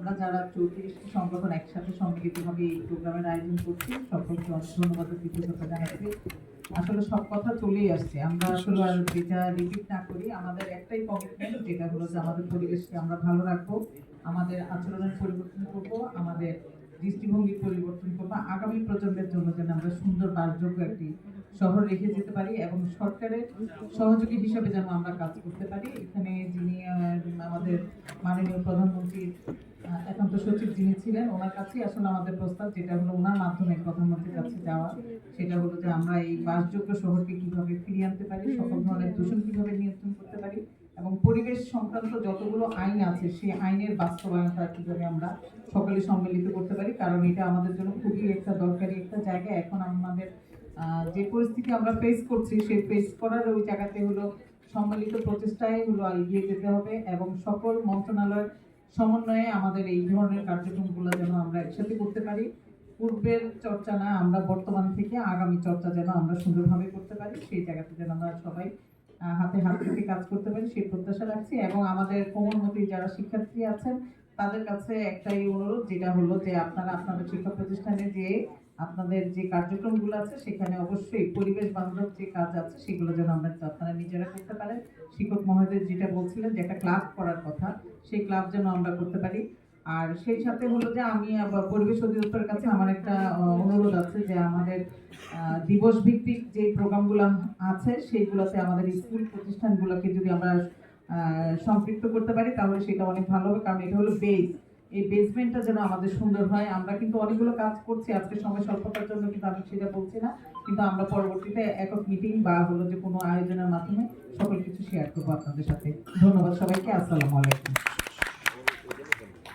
আমরা যারা 34টি সংগঠন একসাথে সম্মিলিতভাবে এই প্রোগ্রামের আয়োজন করছি সকলকে অনেক ধন্যবাদ ও কৃতজ্ঞতা জানাচ্ছি। আসলে সব কথা চলেই আসছে, আমরা আসলে আর যেটা রিপিট না করি, আমাদের একটাই কমিটমেন্ট, যেটা হলো যে আমাদের পরিবেশকে আমরা ভালো রাখবো, আমাদের আচরণের পরিবর্তন করব, আমাদের দৃষ্টিভঙ্গি পরিবর্তন করবো, আগামী প্রজন্মের জন্য যেন আমরা সুন্দর বাসযোগ্য একটি শহর রেখে যেতে পারি এবং সরকারের সহযোগী হিসেবে যেন আমরা কাজ করতে পারি। এখানে যিনি আমাদের মাননীয় প্রধানমন্ত্রী একান্ত সচিব যিনি ছিলেন, ওনার কাছেই আসলে আমাদের প্রস্তাব, যেটা হলো ওনার মাধ্যমে প্রধানমন্ত্রীর কাছে যাওয়া, সেটা হলো যে আমরা এই বাসযোগ্য শহরকে কিভাবে ফিরিয়ে আনতে পারি, সকল ধরনের দূষণ কিভাবে নিয়ন্ত্রণ করতে পারি এবং পরিবেশ সংক্রান্ত যতগুলো আইন আছে সেই আইনের বাস্তবায়নটা কিভাবে আমরা সকলে সম্মিলিত করতে পারি, কারণ এটা আমাদের জন্য খুবই একটা দরকারি একটা জায়গা। এখন আমাদের যে পরিস্থিতি আমরা ফেস করছি সেই ফেস করার ওই জায়গাতে হলো সম্মিলিত প্রচেষ্টায় হলো এগিয়ে যেতে হবে এবং সকল মন্ত্রণালয়ের সমন্বয়ে আমাদের এই ধরনের কার্যক্রমগুলো যেন আমরা একসাথে করতে পারি। পূর্বের চর্চা না, আমরা বর্তমান থেকে আগামী চর্চা যেন আমরা সুন্দরভাবে করতে পারি, সেই জায়গাতে যেন আমরা সবাই হাতে হাত রেখে কাজ করতে পারি সেই প্রত্যাশা রাখছি। এবং আমাদের কোমলমতি যারা শিক্ষার্থী আছেন তাদের কাছে একটাই অনুরোধ, যেটা হলো যে আপনারা আপনাদের শিক্ষা প্রতিষ্ঠানে যে আপনাদের যে কার্যক্রমগুলো আছে সেখানে অবশ্যই পরিবেশ বান্ধব যে কাজ আছে সেগুলো যেন আপনারা নিজেরা করতে পারেন। শিক্ষক মহোদয় যেটা বলছিলেন যে একটা ক্লাব করার কথা, সেই ক্লাব যেন আমরা করতে পারি। আর সেই সাথে হলো যে আমি পরিবেশ অধিদপ্তরের কাছে আমার একটা অনুরোধ আছে যে আমাদের দিবস ভিত্তিক যে প্রোগ্রামগুলো আছে সেইগুলোতে আমাদের স্কুল প্রতিষ্ঠানগুলোকে যদি আমরা সম্পৃক্ত করতে পারি তাহলে সেটা অনেক ভালো হবে, কারণ এটা হলো বেস, এই বেসমেন্টটা যেন আমাদের সুন্দর হয়। আমরা কিন্তু অনেকগুলো কাজ করছি, আজকে সময় স্বল্পতার জন্য কিন্তু আমি সেটা বলছি না, কিন্তু আমরা পরবর্তীতে একক মিটিং বা হলো যে কোনো আয়োজনের মাধ্যমে সকল কিছু শেয়ার করবো আপনাদের সাথে। ধন্যবাদ সবাইকে, আসসালামু আলাইকুম।